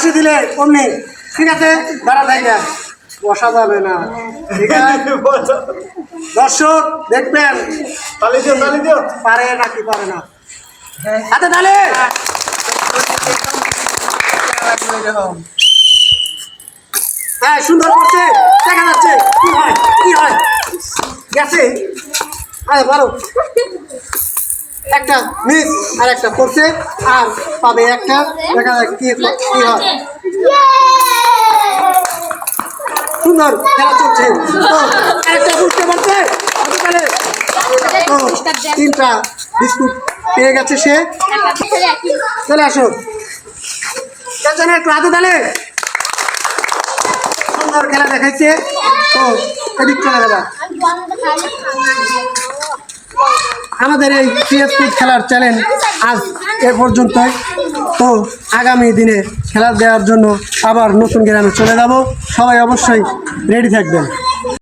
হাসি দিলে অমনি ঠিক আছে দাঁড়া যায় না বসা যাবে না ঠিক আছে দর্শক দেখবেন তালি দিও পারে নাকি পারে না হাতে তালে হ্যাঁ সুন্দর করছে দেখা যাচ্ছে কি হয় গেছে আরে বলো একটা মিস আর একটা করছে আর পাবে একটা দেখা যাক কি হয় সুন্দর খেলা চলছে তো আরেকটা বুঝতে পারছে তো 3টা বিস্কুট পেয়ে গেছে সে চলে আসো জানে একটু হাতে তালে সুন্দর খেলা দেখাইছে তো এদিক চলে গেল আমাদের এই ক্রিয়েটিভ খেলার চ্যালেঞ্জ আজ এ পর্যন্তই তো আগামী দিনে খেলা দেওয়ার জন্য আবার নতুন গ্রামে চলে যাব সবাই অবশ্যই রেডি থাকবেন।